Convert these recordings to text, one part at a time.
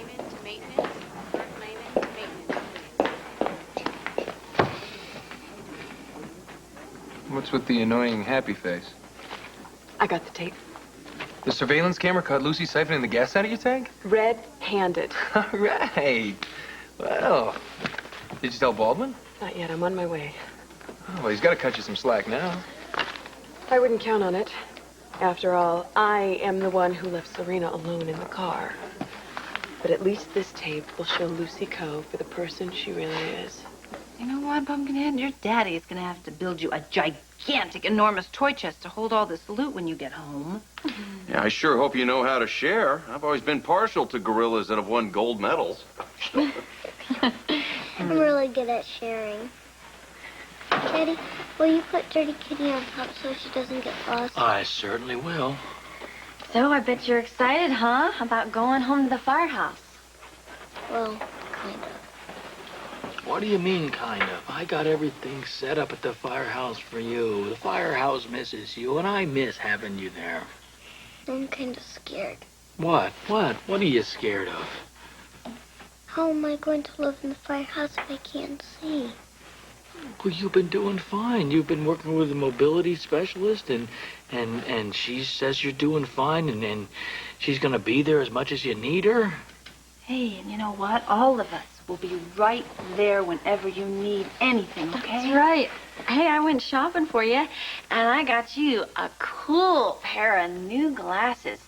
Layman to maintenance. Bert Layman to maintenance, please. What's with the annoying happy face? I got the tape. The surveillance camera caught Lucy siphoning the gas out of your tank? Red-handed. All right. Well, did you tell Baldwin? Not yet. I'm on my way. Oh, well, he's got to cut you some slack now. I wouldn't count on it. After all, I am the one who left Serena alone in the car. But at least this tape will show Lucy Coe for the person she really is. You know what, Pumpkinhead? Your daddy is going to have to build you a gigantic, enormous toy chest to hold all this loot when you get home. Yeah, I sure hope you know how to share. I've always been partial to gorillas that have won gold medals. I'm really good at sharing. Daddy, will you put Dirty Kitty on top so she doesn't get lost? I certainly will. So, I bet you're excited, huh? About going home to the firehouse. Well, kind of. What do you mean, kind of? I got everything set up at the firehouse for you. The firehouse misses you, and I miss having you there. I'm kind of scared. What? What? What are you scared of? How am I going to live in the firehouse if I can't see? Well, you've been doing fine. You've been working with a mobility specialist, and she says you're doing fine, and she's going to be there as much as you need her. Hey, and you know what? All of us will be right there whenever you need anything, okay? That's right. Hey, I went shopping for you, and I got you a cool pair of new glasses.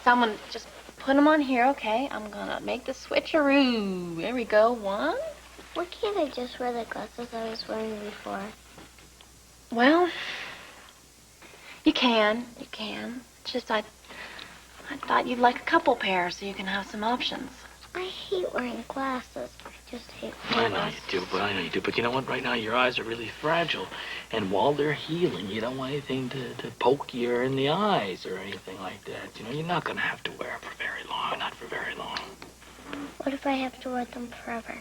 So I'm going to just put them on here, okay? I'm going to make the switcheroo. There we go. One. Why can't I just wear the glasses I was wearing before? Well, you can. You can. It's just I thought you'd like a couple pairs so you can have some options. I hate wearing glasses. I just hate I wearing know you do, but you know what? Right now, your eyes are really fragile. And while they're healing, you don't want anything to poke you in the eyes or anything like that. You know, you're not going to have to wear them for very long, not for very long. What if I have to wear them forever?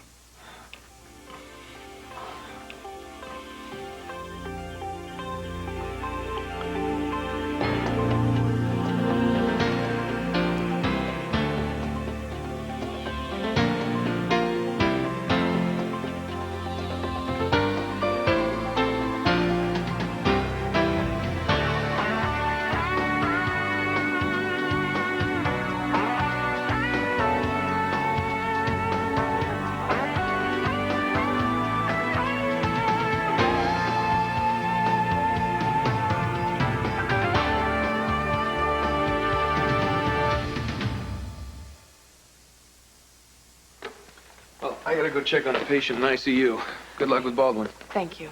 Well, I got to go check on a patient in ICU. Good luck with Baldwin. Thank you.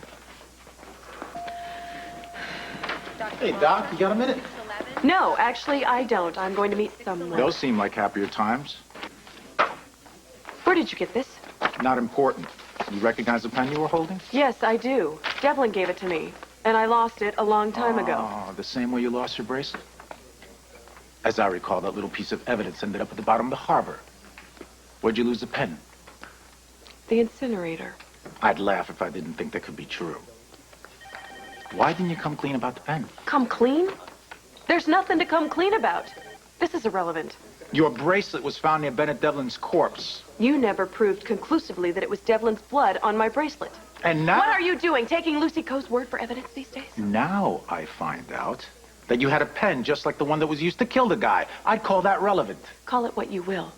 Hey, Doc, you got a minute? No, actually, I don't. I'm going to meet someone. Those seem like happier times. Where did you get this? Not important. You recognize the pen you were holding? Yes, I do. Devlin gave it to me, and I lost it a long time ago. Oh, the same way you lost your bracelet? As I recall, that little piece of evidence ended up at the bottom of the harbor. Where'd you lose the pen? The incinerator. I'd laugh if I didn't think that could be true. Why didn't you come clean about the pen? Come clean? There's nothing to come clean about. This is irrelevant. Your bracelet was found near Bennett Devlin's corpse. You never proved conclusively that it was Devlin's blood on my bracelet. And now... What are you doing, taking Lucy Coe's word for evidence these days? Now I find out that you had a pen just like the one that was used to kill the guy. I'd call that relevant. Call it what you will.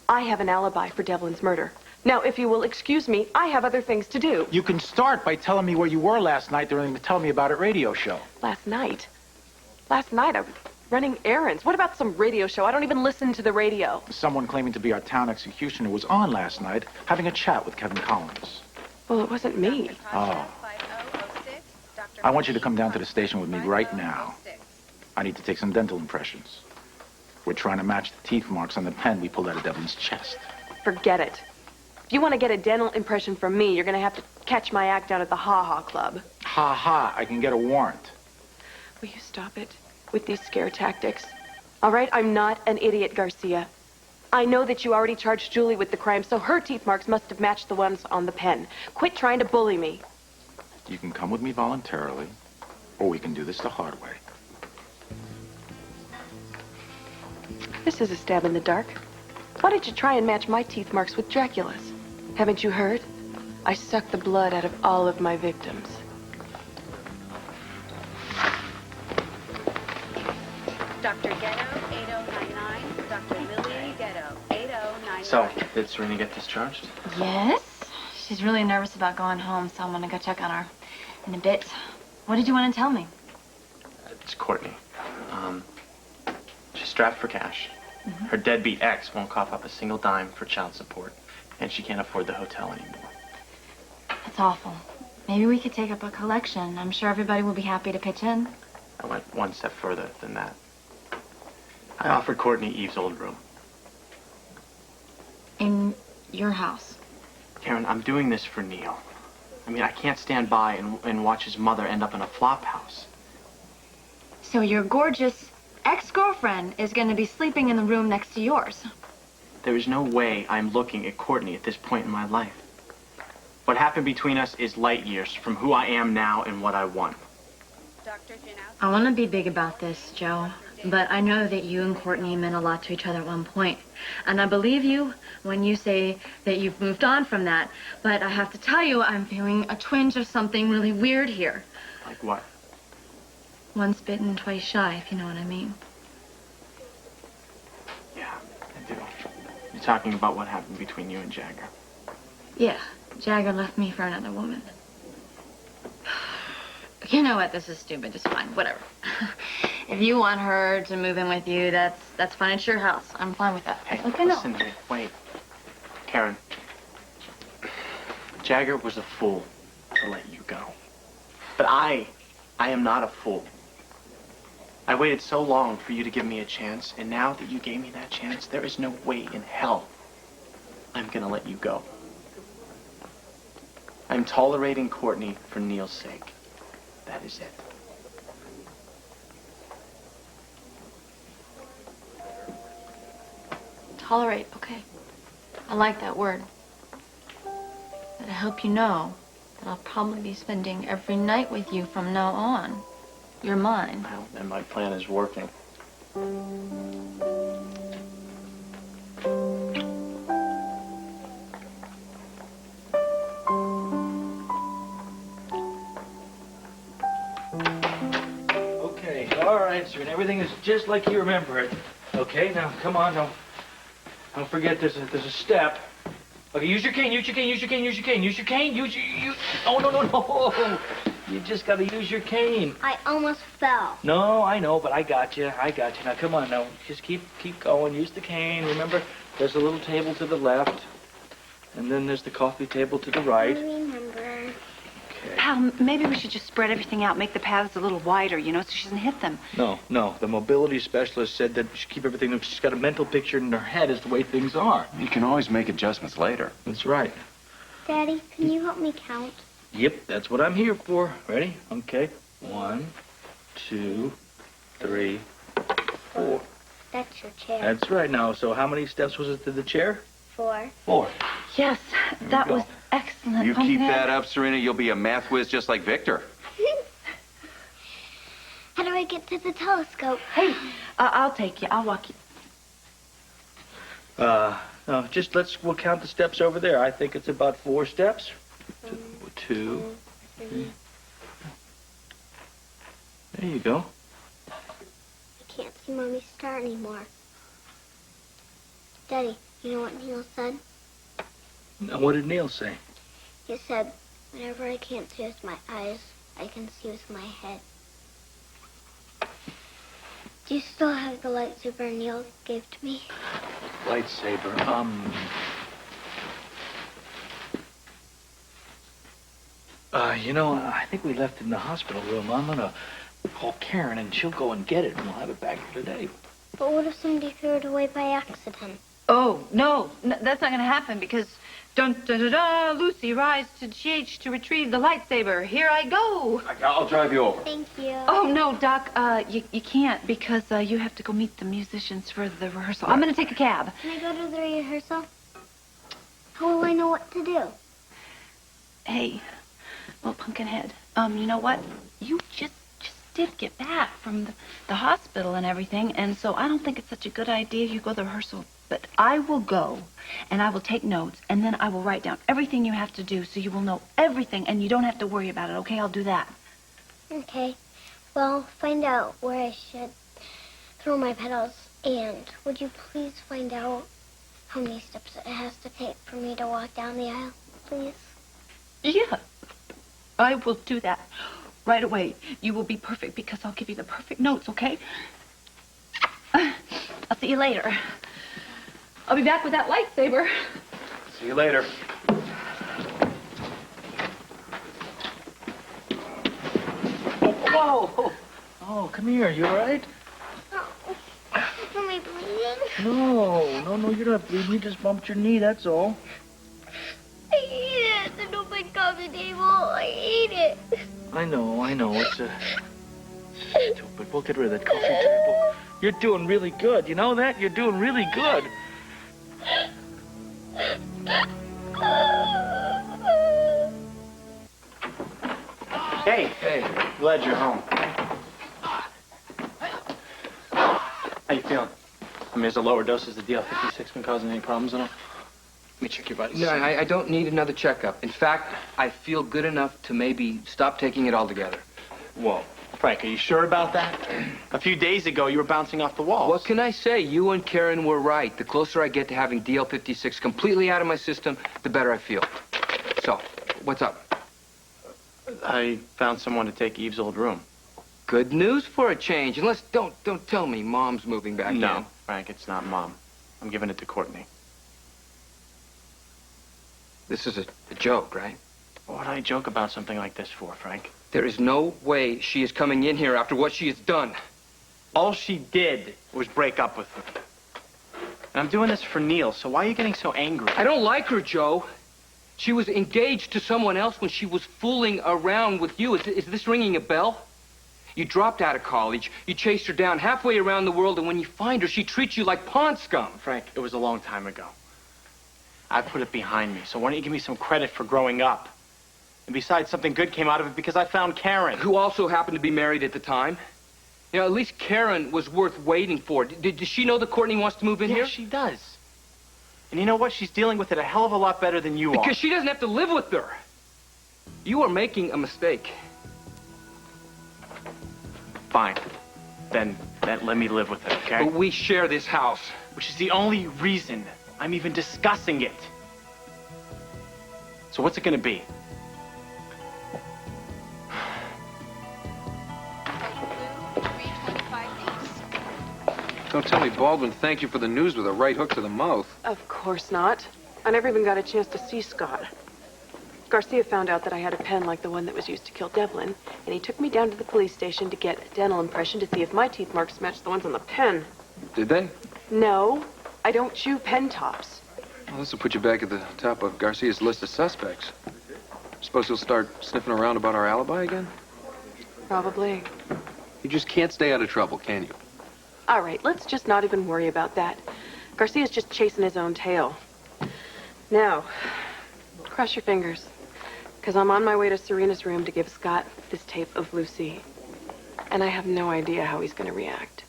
I have an alibi for Devlin's murder. Now, if you will excuse me, I have other things to do. You can start by telling me where you were last night during the Tell Me About It radio show. Last night I was running errands. What about some radio show? I don't even listen to the radio. Someone claiming to be our town executioner was on last night having a chat with Kevin Collins. Well, it wasn't me. Oh. I want you to come down to the station with me right now. I need to take some dental impressions. We're trying to match the teeth marks on the pen we pulled out of Devlin's chest. Forget it. If you want to get a dental impression from me, you're going to have to catch my act down at the Ha Ha Club. Ha ha, I can get a warrant. Will you stop it with these scare tactics? All right, I'm not an idiot, Garcia. I know that you already charged Julie with the crime, so her teeth marks must have matched the ones on the pen. Quit trying to bully me. You can come with me voluntarily, or we can do this the hard way. This is a stab in the dark. Why don't you try and match my teeth marks with Dracula's? Haven't you heard? I suck the blood out of all of my victims. Dr. Ghetto, 8099. Dr. Lily Ghetto, 8099. So, did Serena get discharged? Yes. She's really nervous about going home, so I'm gonna go check on her in a bit. What did you want to tell me? It's Courtney. She's strapped for cash. Her deadbeat ex won't cough up a single dime for child support, and she can't afford the hotel anymore. That's awful. Maybe we could take up a collection. I'm sure everybody will be happy to pitch in. I went one step further than that. I offered Courtney Eve's old room. In your house. Karen, I'm doing this for Neil. I mean, I can't stand by and watch his mother end up in a flop house. So your gorgeous ex-girlfriend is going to be sleeping in the room next to yours. There is no way I'm looking at Courtney at this point in my life. What happened between us is light years from who I am now and what I want. Dr. Janowski. I want to be big about this, Joe. But I know that you and Courtney meant a lot to each other at one point. And I believe you when you say that you've moved on from that. But I have to tell you, I'm feeling a twinge of something really weird here. Like what? Once bitten, twice shy, if you know what I mean. Yeah, I do. You're talking about what happened between you and Jagger. Yeah, Jagger left me for another woman. You know what? This is stupid. Just fine. Whatever. If you want her to move in with you, that's fine. It's your house. I'm fine with that. Hey, Okay, no. listen to me. Wait. Karen. Jagger was a fool to let you go. But I am not a fool. I waited so long for you to give me a chance, and now that you gave me that chance, there is no way in hell I'm gonna let you go. I'm tolerating Courtney for Neil's sake. That is it. Tolerate, okay. I like that word. But I hope you know that I'll probably be spending every night with you from now on. You're mine. Well, then my plan is working. Okay, all right, sir. And everything is just like you remember it. Okay, now come on, don't forget there's a step. Okay, use your cane, use your cane, use your cane, use your cane, use your cane, oh no. You just gotta use your cane. I almost fell. No, I know, but I got you. Now come on, now just keep going. Use the cane. Remember, there's a little table to the left, and then there's the coffee table to the I right. remember. Okay. Pal, maybe we should just spread everything out, make the paths a little wider, you know, so she doesn't hit them. No. The mobility specialist said that she keep everything. She's got a mental picture in her head as the way things are. You can always make adjustments later. That's right. Daddy, can you help me count? Yep, that's what I'm here for. Ready? Okay. 1, 2, 3, 4. That's your chair. That's right. Now, so how many steps was it to the chair? 4. 4. Yes, we that go. was excellent. You keep Pumpkinhead. that up, Serena, you'll be a math whiz just like Victor. How do I get to the telescope? Hey, I'll take you. I'll walk you. No, we'll count the steps over there. I think it's about 4 steps. 2, 3. There you go. I can't see Mommy's star anymore. Daddy, you know what Neil said? Now, what did Neil say? He said, whenever I can't see with my eyes, I can see with my head. Do you still have the lightsaber Neil gave to me? Lightsaber. I think we left it in the hospital room. I'm gonna call Karen and she'll go and get it and we'll have it back here today. But what if somebody threw it away by accident? Oh, no, that's not going to happen because Lucy, rise to GH to retrieve the lightsaber. Here I go. I'll drive you over. Thank you. Oh, no, Doc, you can't because you have to go meet the musicians for the rehearsal. I'm going to take a cab. Can I go to the rehearsal? How will I know what to do? Hey, well, Pumpkinhead, you know what? You just did get back from the hospital and everything, and so I don't think it's such a good idea you go to the rehearsal But I will go, and I will take notes, and then I will write down everything you have to do so you will know everything, and you don't have to worry about it, okay? I'll do that. Okay. Well, find out where I should throw my petals. And would you please find out how many steps it has to take for me to walk down the aisle, please? Yeah, I will do that right away. You will be perfect because I'll give you the perfect notes, okay? I'll see you later. I'll be back with that lightsaber. See you later. Whoa! Oh, come here. You all right? Am I bleeding? No, you're not bleeding. You just bumped your knee, that's all. I hate it. The open coffee table. I hate it. I know. It's stupid. We'll get rid of that coffee table. You're doing really good. You know that? You're doing really good. Hey, glad you're home. How you feeling? I mean, is a lower dose of the DL56 been causing any problems at all? Let me check your vitals. No, I don't need another checkup. In fact, I feel good enough to maybe stop taking it altogether. Whoa. Frank, are you sure about that? A few days ago, you were bouncing off the walls. What can I say? You and Karen were right. The closer I get to having DL56 completely out of my system, the better I feel. So, what's up? I found someone to take Eve's old room. Good news for a change. Unless, don't tell me Mom's moving back in. No, Frank, it's not Mom. I'm giving it to Courtney. This is a joke, right? What would I joke about something like this for, Frank? There is no way she is coming in here after what she has done. All she did was break up with me. And I'm doing this for Neil, so why are you getting so angry? I don't like her, Joe. She was engaged to someone else when she was fooling around with you. Is this ringing a bell? You dropped out of college, you chased her down halfway around the world, and when you find her, she treats you like pond scum. Frank, it was a long time ago. I put it behind me, so why don't you give me some credit for growing up? And besides, something good came out of it because I found Karen. Who also happened to be married at the time. You know, at least Karen was worth waiting for. Does she know that Courtney wants to move in here? Yeah, she does. And you know what? She's dealing with it a hell of a lot better than you are. Because she doesn't have to live with her. You are making a mistake. Fine. Then let me live with it, okay? But we share this house. Which is the only reason I'm even discussing it. So what's it gonna be? Don't tell me Baldwin thanked you for the news with a right hook to the mouth. Of course not. I never even got a chance to see Scott. Garcia found out that I had a pen like the one that was used to kill Devlin, and he took me down to the police station to get a dental impression to see if my teeth marks matched the ones on the pen. Did they? No, I don't chew pen tops. Well, this will put you back at the top of Garcia's list of suspects. Suppose he'll start sniffing around about our alibi again? Probably. You just can't stay out of trouble, can you? All right, let's just not even worry about that. Garcia's just chasing his own tail. Now, cross your fingers, because I'm on my way to Serena's room to give Scott this tape of Lucy. And I have no idea how he's going to react.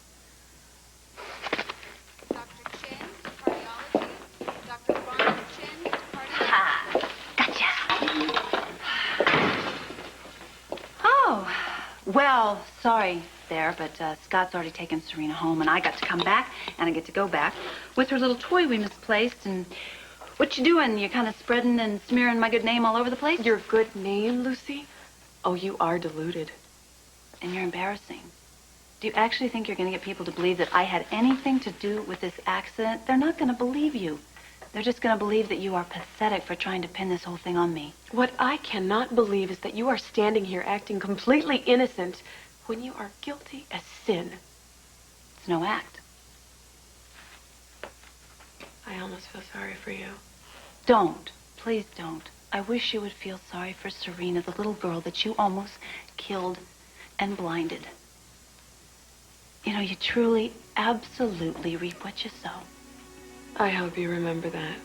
Dr. Chin, cardiology. Dr. Barnes Chin, cardiology. Gotcha. Oh, well, sorry there, but Scott's already taken Serena home, and I got to come back, and I get to go back with her little toy we misplaced. And what you doing? You kind of spreading and smearing my good name all over the place? Your good name, Lucy? Oh, you are deluded. And you're embarrassing. Do you actually think you're going to get people to believe that I had anything to do with this accident? They're not going to believe you. They're just going to believe that you are pathetic for trying to pin this whole thing on me. What I cannot believe is that you are standing here acting completely innocent when you are guilty as sin. It's no act. I almost feel sorry for you. Don't. Please don't. I wish you would feel sorry for Serena, the little girl that you almost killed and blinded. You know, you truly, absolutely reap what you sow. I hope you remember that.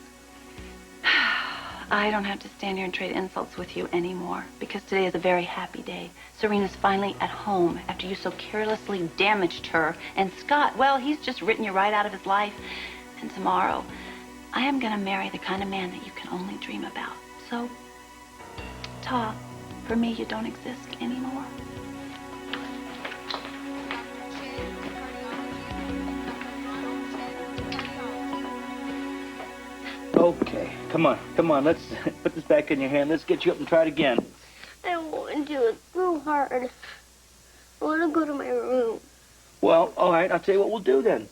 I don't have to stand here and trade insults with you anymore, because today is a very happy day. Serena's finally at home after you so carelessly damaged her. And Scott, well, he's just written you right out of his life. And tomorrow, I am going to marry the kind of man that you can only dream about. So, Ta, for me, you don't exist anymore. Okay, come on, let's put this back in your hand. Let's get you up and try it again. I don't want to. It's too hard. I want to go to my room. Well, all right, I'll tell you what we'll do then.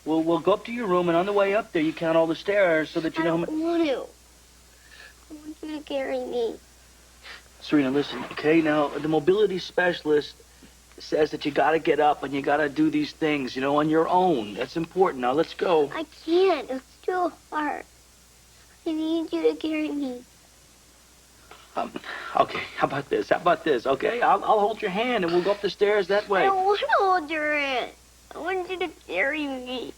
We'll go up to your room, and on the way up there, you count all the stairs so that you know how I don't want to. I want you to carry me. Serena, listen, okay? Now, the mobility specialist says that you got to get up and you got to do these things, you know, on your own. That's important. Now, let's go. I can't. It's too hard. I need you to carry me. Okay, how about this, okay? I'll hold your hand, and we'll go up the stairs that way. I don't want to hold your hand. I want you to carry me.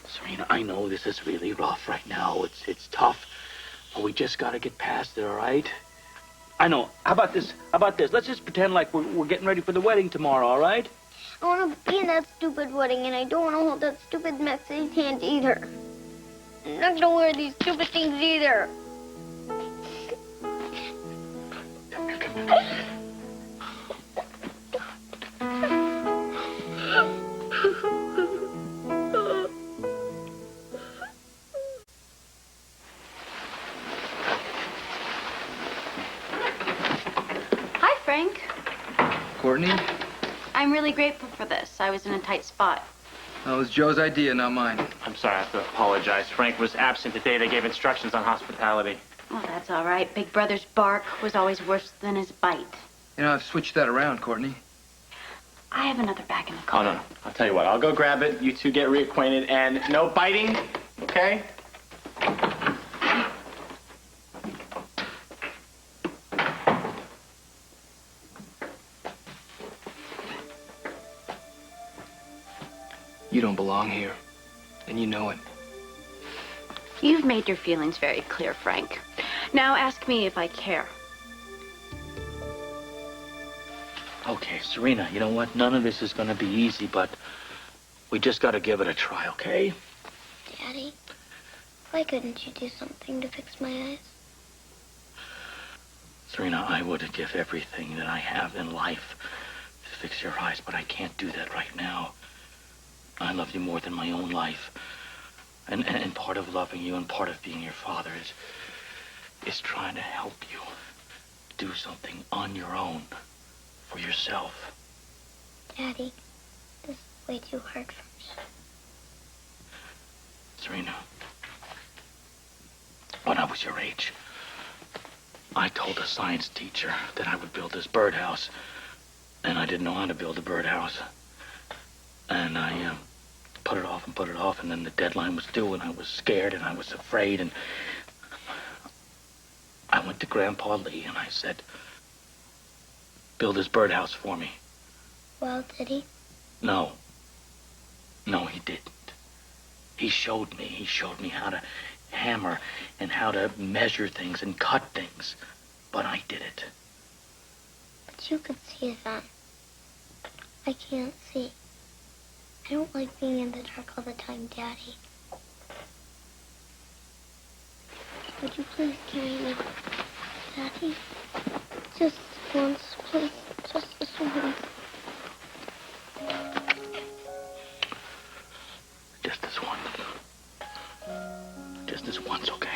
Serena, I know this is really rough right now. It's tough, but we just got to get past it, all right? I know. How about this? Let's just pretend like we're getting ready for the wedding tomorrow, all right? I want to be in that stupid wedding, and I don't want to hold that stupid Mexican hand either. I'm not going to wear these stupid things either. Hi, Frank. Courtney? I'm really grateful for this. I was in a tight spot. That was Joe's idea, not mine. I'm sorry, I have to apologize. Frank was absent the day they gave instructions on hospitality. Well, that's all right. Big Brother's bark was always worse than his bite. You know, I've switched that around, Courtney. I have another bag in the Oh, car. no. I'll tell you what. I'll go grab it. You two get reacquainted. And no biting, okay? You don't belong here, and you know it. You've made your feelings very clear, Frank. Now ask me if I care. Okay, Serena, you know what? None of this is going to be easy, but we just got to give it a try, okay? Daddy, why couldn't you do something to fix my eyes? Serena, I would give everything that I have in life to fix your eyes, but I can't do that right now. I love you more than my own life. And part of loving you and part of being your father is trying to help you do something on your own for yourself. Daddy, this is way too hard for me. Serena, when I was your age, I told a science teacher that I would build this birdhouse, and I didn't know how to build a birdhouse. And I put it off, and then the deadline was due, and I was scared, and I was afraid, and I went to Grandpa Lee, and I said, build this birdhouse for me. Well, did he? No, he didn't. He showed me how to hammer and how to measure things and cut things, but I did it. But you could see it then. I can't see. I don't like being in the dark all the time, Daddy. Would you please carry me, Daddy? Just once, please. Just this once. Just this once. Just this once, okay?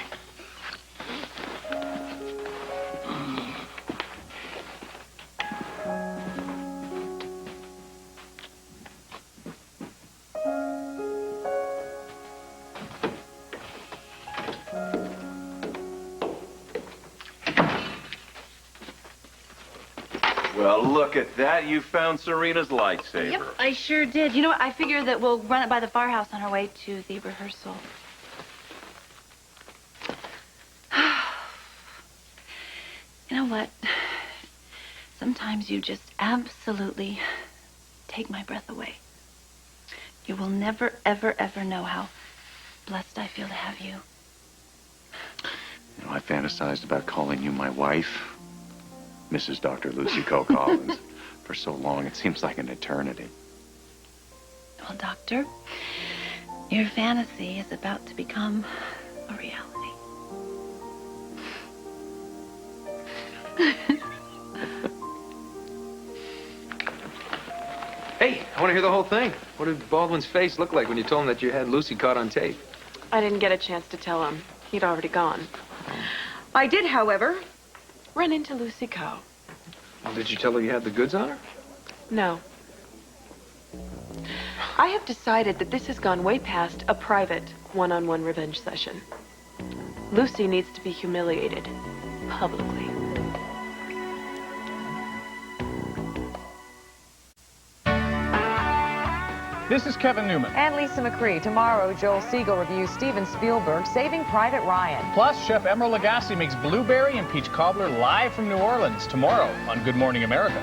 Well, look at that. You found Serena's lightsaber. Yep, I sure did. You know what? I figure that we'll run it by the firehouse on our way to the rehearsal. You know what? Sometimes you just absolutely take my breath away. You will never, ever, ever know how blessed I feel to have you. You know, I fantasized about calling you my wife, Mrs. Dr. Lucy Coe Collins, for so long. It seems like an eternity. Well, Doctor, Your fantasy is about to become a reality. Hey, I want to hear the whole thing. What did Baldwin's face look like when you told him that you had Lucy caught on tape? I didn't get a chance to tell him. He'd already gone. I did, however, run into Lucy Coe. Well, did you tell her you had the goods on her? No. I have decided that this has gone way past a private one-on-one revenge session. Lucy needs to be humiliated publicly. This is Kevin Newman. And Lisa McCree. Tomorrow, Joel Siegel reviews Steven Spielberg's Saving Private Ryan. Plus, Chef Emeril Lagasse makes blueberry and peach cobbler live from New Orleans tomorrow on Good Morning America.